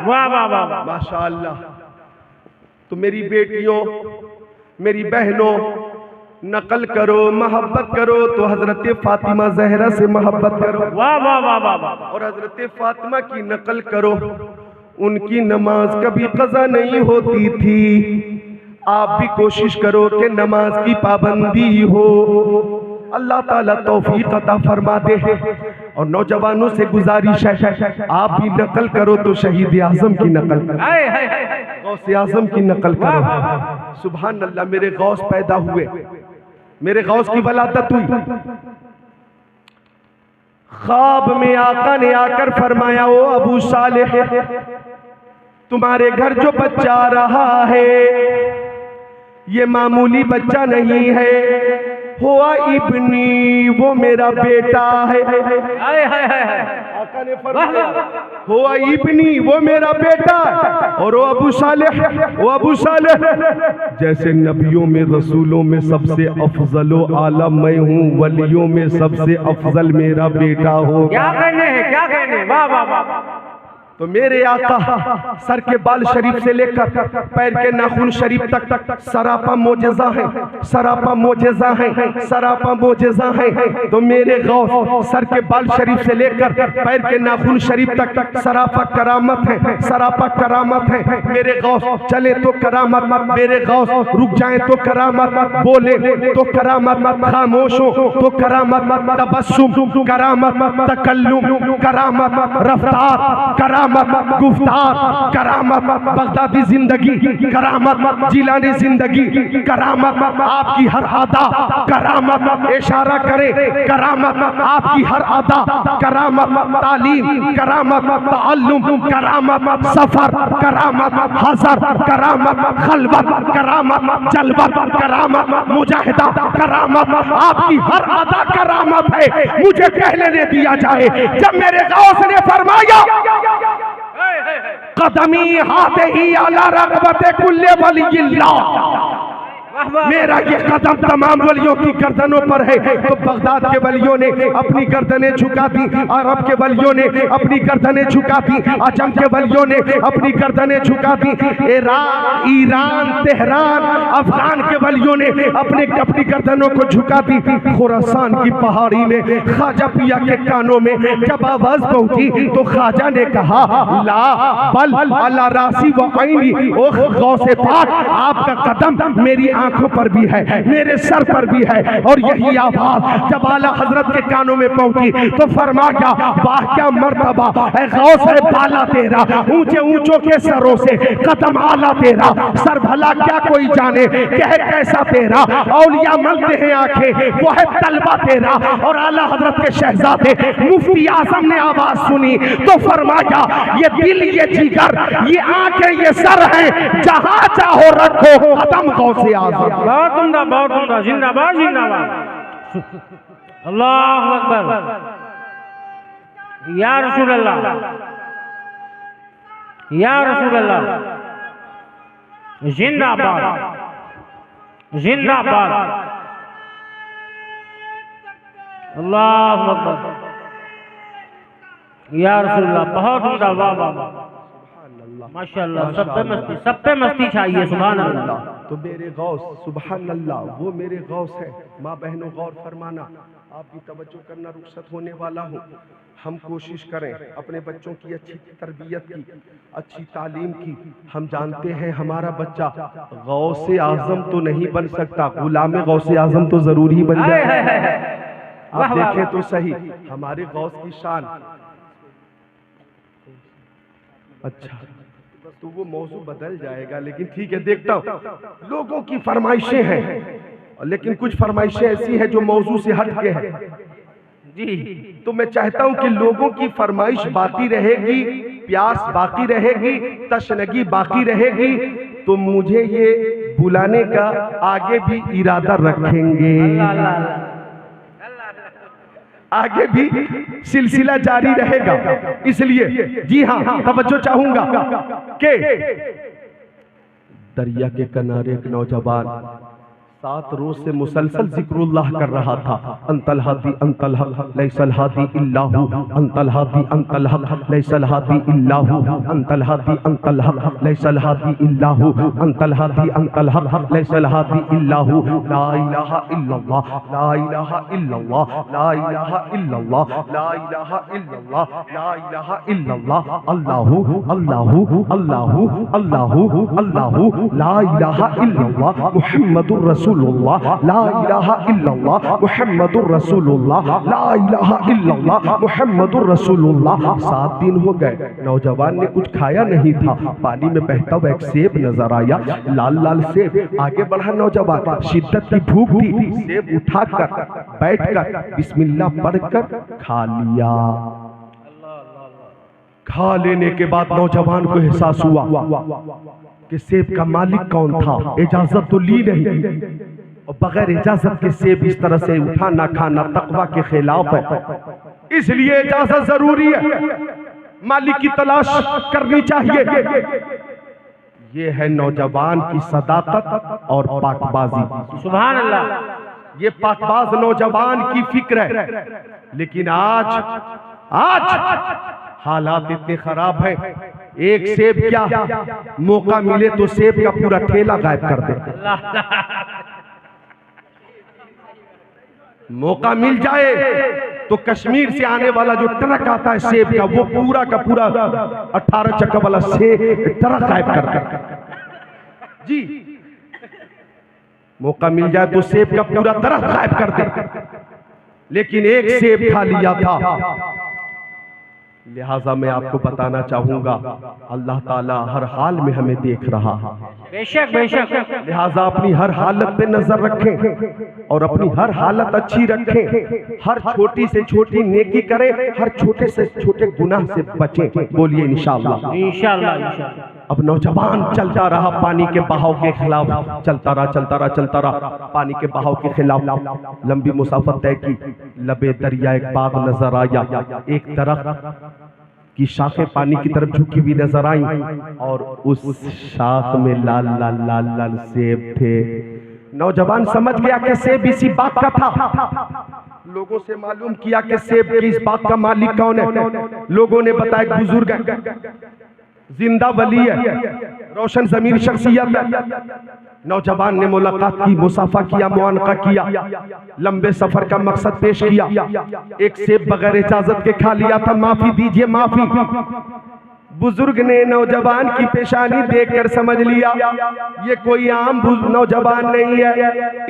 वाह वाह वाह माशाअल्लाह। तो मेरी बेटियों, मेरी बहनों, नकल करो, मोहब्बत करो तो हजरत फातिमा जहरा से मोहब्बत करो। वाह वाह वाह वाह। और हजरत फातिमा की नकल करो। उनकी नमाज कभी कज़ा नहीं होती थी। आप भी कोशिश करो कि नमाज की पाबंदी हो। अल्लाह ताला तौफीक अता फरमा दे। और नौजवानों से गुजारिश है, आप भी नकल करो तो शहीद आजम की नकल करो, गौसे आजम की नकल करो। सुभान अल्लाह। मेरे गौस पैदा हुए, मेरे गौस की वलादत हुई। ख्वाब में आका ने आकर फरमाया, ओ अबू सालेह, तुम्हारे घर जो बच्चा आ रहा है ये मामूली बच्चा नहीं है, हुआ इब्नी, वो मेरा बेटा है। आका ने फरमाया, हुआ इब्नी, वो मेरा बेटा है। और वो अबू सालेह, जैसे नबियों में रसूलों में सबसे अफजलो आलम मैं हूँ, वलियों में सबसे अफजल मेरा बेटा हो। क्या कहने हैं, क्या कहने। वाह वाह वाह। तो मेरे आका सर के बाल शरीफ से लेकर पैर के नाखून शरीफ तक सरापा मोजेज़ा है, सरापा मोजेज़ा है, सरापा मोजेज़ा है। तो मेरे गौस सर के बाल शरीफ से लेकर पैर के नाखून शरीफ तक सरापा करामत है, सरापा करामत है। मेरे गौस चले तो करामत, मेरे गौस रुक जाए तो करामत, बोले तो करामत, खामोश हो तो करामत, तबस्सुम करामत, तकल्लुम करामत, रफ्तार करामत, गुफ्तार करामत, बगदादी जिंदगी करामत, जिलानी जिंदगी करामत, आपकी हर अदा करामत, इशारा करे करामत, आपकी हर अदा करामत, तालीम करामत, ताल्लुम करामत, सफर करामत, हज़र करामत, खलवत करामत, जलवत करामत, मुजाहिदा करामत, आपकी हर अदा करामत है। मुझे कहने ने दिया जाए, जब मेरे गौस ने फरमाया, कदमी हाथे ही अला रग़बते कुल्ले वलिय्यिल्लाह, मेरा ये कदम तमाम वलियों की गर्दनों पर है। तो बगदाद के वलियों ने अपनी गर्दनें झुका दी, अरब के वलियों ने अपनी गर्दनें झुका दी, अजम के वलियों ने अपनी गर्दनें झुका दी, इराक, ईरान, तेहरान, अफगान के वलियों ने अपनी गर्दनों को झुका दी। खुरासान की पहाड़ी में ख्वाजा पिया के कानों में जब आवाज पहुंची तो ख्वाजा ने कहा, ला बल अला रासी व ऐनी, ओ गौसे पाक, आपका कदम मेरी आंखों पर भी है, मेरे सर पर भी है। और यही आवाज जब आला हजरत के कानों में पहुंची तो फरमाया, वाह क्या मर्तबा है गौस है बाला तेरा, ऊंचे ऊंचों के सरों से कदम आला तेरा, सर भला क्या कोई जाने कह कैसा तेरा, औलिया मलते हैं आंखें वो है तलवा तेरा। और आला हजरत के शहजादे मुफ्ती आजम ने आवाज सुनी तो फरमाया, ये दिल, ये जिगर, ये आंखें, ये सर है, जहां चाहो रखो कदम गौसे आजम। बहुत उम्दा, बहुत उम्दा। जिंदाबाद जिंदाबाद। अल्लाहु अकबर। या रसूल अल्लाह, या रसूल अल्लाह। जिंदाबाद जिंदाबाद। अल्लाहु अकबर। या रसूल अल्लाह। बहुत उम्दा। वाह वाह माशाअल्लाह। सब पे मस्ती, सब पे मस्ती चाहिए। सुभान अल्लाह। तो मेरे गौस, सुभान अल्लाह, वो मेरे गौस है। माँ बहनों गौर फरमाना, आप भी तवज्जो करना, रुखसत होने वाला हूँ। हम कोशिश करें अपने बच्चों की अच्छी तरबियत की, अच्छी तालीम की। हम जानते हैं हमारा बच्चा गौसे आजम तो नहीं बन सकता, गुलाम गौसे आजम तो जरूर ही बन जाए। आप देखें तो सही हमारे गौस की शान। अच्छा, तो वो मौजू बदल जाएगा, लेकिन ठीक है, देखता हूँ। लोगों की फरमाइशें हैं, लेकिन कुछ फरमाइशें ऐसी हैं जो मौजू से हट के हैं जी। तो मैं चाहता हूं कि लोगों की फरमाइश बाकी रहेगी, प्यास बाकी रहेगी, तशनगी बाकी रहेगी। तो मुझे ये बुलाने का आगे भी इरादा रखेंगे, आगे भी सिलसिला जारी रहेगा। इसलिए जी हाँ, तवज्जो चाहूंगा कि दरिया के किनारे एक नौजवान 7 रोज से मुसलसल जिक्रुल्लाह कर रहा था। अंतल हादी अंतल हक लैसल हादी इल्लाहु, अंतल हादी अंतल हक लैसल हादी इल्लाहु, अंतल हादी अंतल हक लैसल हादी इल्लाहु, अंतल हादी अंतल हक लैसल हादी इल्लाहु। ला इलाहा इल्लल्लाह, ला इलाहा इल्लल्लाह, ला इलाहा इल्लल्लाह, ला इलाहा इल्लल्लाह, ला इलाहा इल्लल्लाह, अल्लाहु अल्लाहु अल्लाहु अल्लाहु अल्लाहु, ला इलाहा इल्लल्लाह मुहम्मदुर रसूलुल्लाह, ला इलाहा इल्लल्लाह मुहम्मदुर रसूलुल्लाह, ला इलाहा इल्लल्लाह मुहम्मदुर रसूलुल्लाह। 7 दिन हो गए, नौजवान ने कुछ खाया नहीं था। पानी में बहता हुआ एक सेब नजर आया, लाल लाल सेब। आगे बढ़ा नौजवान, शिद्दत की भूख थी, सेब उठाकर बैठकर बिस्मिल्लाह पढ़कर खा लिया। खा लेने के बाद नौजवान को एहसास हुआ कि सेब का मालिक कौन था। इजाजत तो ली नहीं, और बगैर इजाजत के सेब इस तरह से उठाना खाना तकवा के खिलाफ है, इसलिए इजाजत जरूरी है। मालिक की तलाश करनी चाहिए। ये है नौजवान की सदाकत और पाकबाजी। सुभान अल्लाह। ये पाकबाज नौजवान की फिक्र है। लेकिन आज हालात इतने खराब हैं, एक सेब क्या, मौका मिले तो सेब का पूरा ठेला गायब कर दे। मौका मिल जाए तो कश्मीर से आने वाला जो ट्रक आता है सेब का, वो पूरा का पूरा 18 चक्का वाला सेब ट्रक गायब कर दे। जी, मौका मिल जाए तो सेब का पूरा ट्रक गायब कर दे। लेकिन एक सेब खा लिया था। लिहाजा मैं आपको बताना चाहूंगा, अल्लाह ताला हर हाल में हमें देख रहा है। बेशक बेशक। लिहाजा अपनी हर हालत पे नजर रखें और अपनी हर हालत अच्छी रखें। हर छोटी से छोटी नेकी करें, हर छोटे से छोटे गुनाह से बचें। बोलिए इंशाअल्लाह इंशाअल्लाह इंशाअल्लाह। अब नौजवान चलता रहा पानी के बहाव के खिलाफ, चलता रहा पानी के बहाव के खिलाफ। लंबी मुसाफत तय की, लबे दरिया एक बाग नजर आया। एक दरख्त की शाखें पानी की तरफ झुकी हुई नजर आई, और उस शाख में लाल लाल लाल लाल सेब थे। नौजवान समझ गया कि सेब इसी बाग का था। लोगों से मालूम किया कि सेब के इस बाग का मालिक कौन है। लोगों ने बताया बुजुर्ग है, जिंदा वली है, रोशन ज़मीर शख्सियत है। नौजवान ने मुलाकात की, मुसाफा किया, मुआनका किया, लंबे सफर का मकसद पेश किया। एक सेब बगैर इजाजत के खा लिया था, माफी दीजिए माफी। बुजुर्ग ने नौजवान की पेशानी देखकर समझ लिया ये कोई आम नौजवान नहीं है,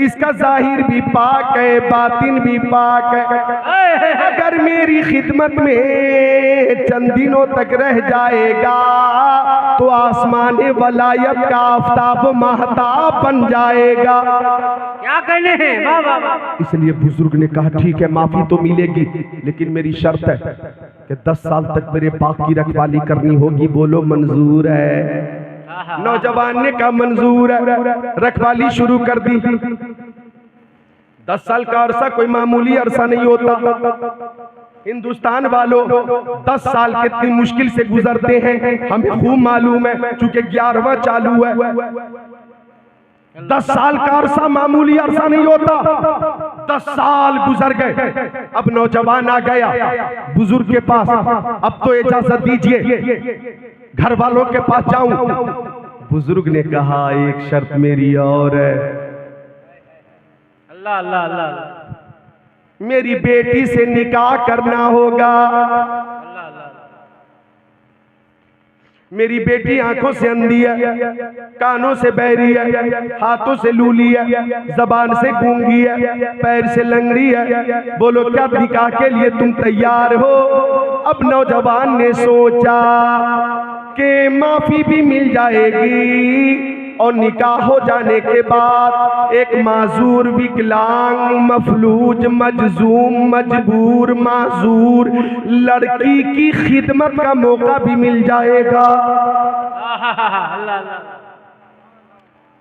इसका जाहिर भी पाक है, बातिन भी पाक है। अगर मेरी खिदमत में चंद दिनों तक रह जाएगा तो आसमान वलायत का आफताब महताब बन जाएगा। क्या कहने हैं, वाह वाह वाह। इसलिए बुजुर्ग ने कहा ठीक है, माफी तो मिलेगी, लेकिन मेरी शर्त है कि 10 साल तक मेरे पाक की रखवाली करनी होगी। बोलो मंजूर है। नौजवान ने कहा मंजूर है। रखवाली शुरू कर दी। 10 साल का अरसा कोई मामूली अरसा नहीं होता। हिंदुस्तान वालों 10 साल कितनी मुश्किल से गुजरते हैं हमें खूब मालूम है, चूंकि 11वां चालू है। 10 साल का अरसा मामूली अरसा नहीं होता। 10 साल गुजर गए। अब नौजवान आ गया बुजुर्ग के पास, अब तो इजाजत दीजिए घर वालों के पास जाऊं। बुजुर्ग ने कहा एक शर्त मेरी और है। अल्लाह अल्लाह अल्लाह। मेरी बेटी से निकाह करना होगा। मेरी बेटी आंखों से अंधी है, कानों से बहरी है, हाथों से लूली है, जबान से गूंगी है, पैर से लंगड़ी है। बोलो क्या निकाह के लिए तुम तैयार हो? अब नौजवान ने सोचा कि माफी भी मिल जाएगी और निकाह हो जाने के बाद एक माजूर, विकलांग, मफलूज, मजजूम, मजबूर, माजूर लड़की की खिदमत का मौका भी मिल जाएगा।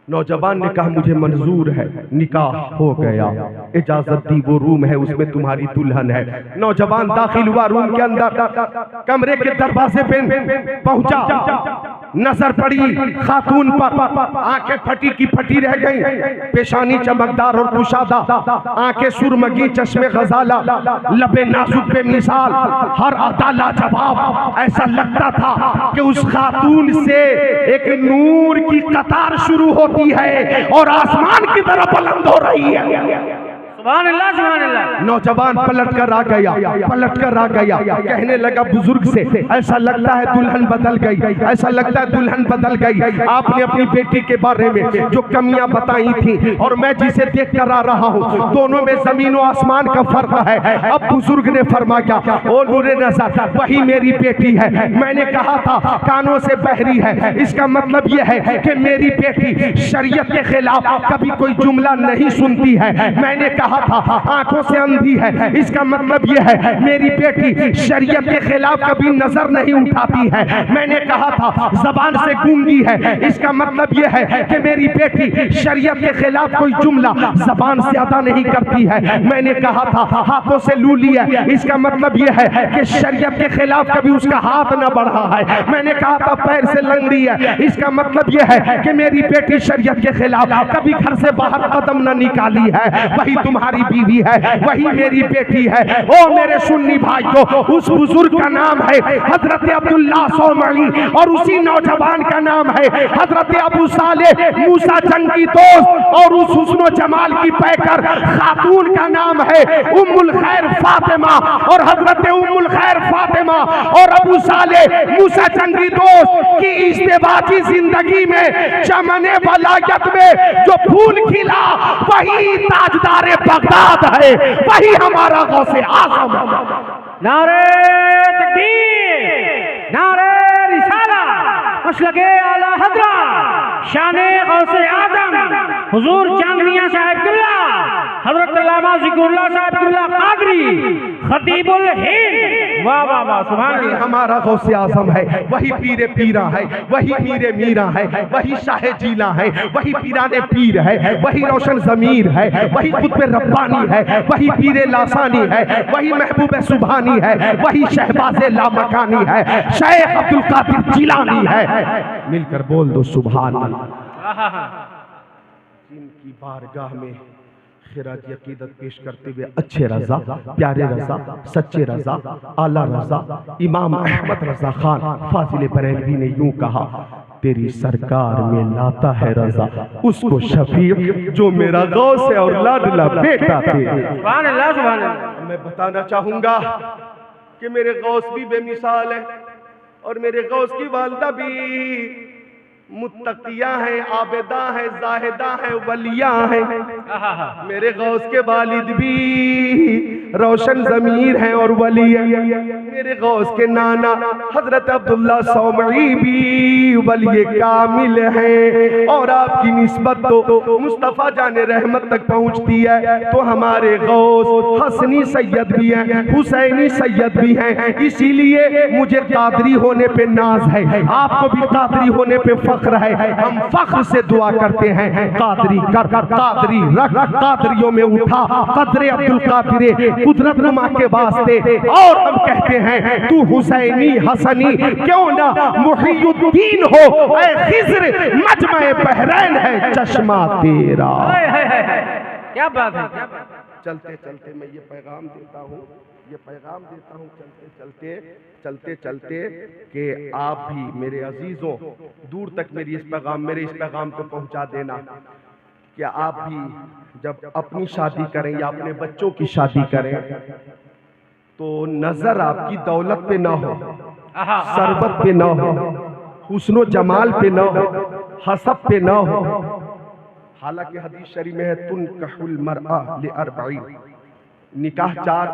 नौजवान ने कहा मुझे मंजूर है। निकाह हो गया, इजाजत दी, वो रूम है उसमें तुम्हारी दुल्हन है। नौजवान दाखिल हुआ रूम के अंदर, कमरे के दरवाजे पे पहुंचा। नजर पड़ी खातून पर, आंखें फटी की फटी रह गई, पेशानी चमकदार और कुशादा, आंखें सुरमगी, चश्मे गजाला, लबे नाजुक पे मिसाल, हर अदा लाजवाब। ऐसा लगता था कि उस खातून से एक नूर की कतार शुरू होती है और आसमान की तरफ बुलंद हो रही है। सुभान अल्लाह, सुभान अल्लाह। नौजवान पलट कर आ गया, कहने लगा बुजुर्ग से, ऐसा लगता है दुल्हन बदल गई, ऐसा लगता है दुल्हन बदल गई। आपने अपनी बेटी के बारे में जो कमियां बताई थी और मैं जिसे देख कर आ रहा हूँ, दोनों में जमीन और आसमान का फर्क है। अब बुजुर्ग ने फरमाया, ओ नूरे नजर, वही मेरी बेटी है। मैंने कहा था कानों से बहरी है, इसका मतलब यह है कि मेरी बेटी शरीयत के खिलाफ कभी कोई जुमला नहीं सुनती है। मैंने कहा था आंखों से अंधी है, इसका मतलब यह है मेरी बेटी शरीयत के खिलाफ कभी नजर नहीं उठाती है। मैंने कहा था जबान से गूंगी है, इसका मतलब यह है कि मेरी बेटी शरीयत के खिलाफ कोई जुमला जबान से अदा नहीं करती है। मैंने कहा था हाथों से लूली है, इसका मतलब यह है कि शरीयत के खिलाफ कभी उसका हाथ न बढ़ा है। मैंने कहा था पैर से लंगड़ी है, इसका मतलब यह है कि मेरी बेटी शरीयत के खिलाफ कभी घर से बाहर कदम न निकाली है। वही तुम्हारी बीवी है, वही मेरी बेटी है। ओ मेरे सुन्नी भाइयों, उस बुजुर्ग का नाम है हजरत अब्दुल्ला सौमई और उसी नौजवान का नाम है हजरत अबू साले मूसा जंगी दोस्त और उस हुस्न जमाल की पैकर खातून का नाम है उम्मुल खैर फातिमा। और हजरत उम्मुल खैर फातिमा और अबू साले मूसा जंगी दोस्त की इस्तेबाजी जिंदगी में चमने वलायत में जो फूल खिला वही ताजदार बगदाद है, वही हमारा गौसे आज़म है। नारे तकबीर, नारे रिसाला, मसलके आला हज़रत, शाने गौसे आज़म हुजूर चांद मियां साहिब किबला, हजरत अल्लामा ज़िक्रुल्लाह साहिब किबला कादरी खतीबुल हिंद। वाह वाह वाह, सुभान वही अल्लाह। हमारा गौसे आज़म है, वही पीरे पीरा है, वही मीरे मीरा है, वही शाहे जीला है, वही पीराने पीर है, वही रोशन ज़मीर है, वही कुतुब रब्बानी है, वही पीरे लासानी है, वही महबूब सुभानी है, वही शहबाज़े लामकानी है, शेख अब्दुल कादिर जिलानी है। मिलकर बोल दो सुभान अल्लाह। जिनकी बारगाह में खिराज अकीदत पेश करते हुए अच्छे रजा, प्यारे रजा, सच्चे रजा, आला रजा इमाम अहमद रजा खान फाजिल बरेलवी ने यूं कहा, तेरी सरकार में लाता है रजा उसको शफीक जो मेरा गौस है और लाडला बेटा थे। सुभान अल्लाह, सुभान अल्लाह। मैं बताना चाहूंगा कि मेरे गौस भी बेमिसाल है और मेरे गौस की वालदा भी मुत्तकिया है, आबेदा है, जाहिदा है, वलिया है। मेरे गौस के वालिद भी रोशन ज़मीर हैं और वली है। मेरे गौस के नाना हजरत अब्दुल्ला सौमई भी वली कामिल है और आपकी निस्बत तो मुस्तफ़ा जाने रहमत तक पहुंचती है। तो हमारे गौस हसनी सैयद भी हैं, हुसैनी सैयद भी हैं, इसीलिए मुझे कादरी होने पे नाज है, आपको भी कादरी होने पे फख्र है। हम फख्र से दुआ करते हैं, कादरी कर, कादरी रख, कादरियों में उठा कदरे अब्दुल कादिर कुदरत नुमा के वास्ते। और हम कहते हैं तू हुसैनी हसनी क्यों ना मुहियुद्दीन हो, ऐ खिज़्र मजमे बहरैन है चश्मा तेरा। क्या बात है, क्या बात है। चलते चलते मैं ये पैगाम देता हूँ, चलते चलते कि आप भी मेरे अजीजों दूर तक मेरे इस पैगाम को पहुंचा देना। क्या आप भी जब अपनी शादी करें या अपने बच्चों की शादी करें तो नजर आपकी दौलत पे ना हो, सरबत पे ना हो, हुस्नो जमाल पे ना हो, हसब पे ना हो। हालांकि हदीस शरीफ में है तुनकहुल मरअ लिअरबईन, निकाह 4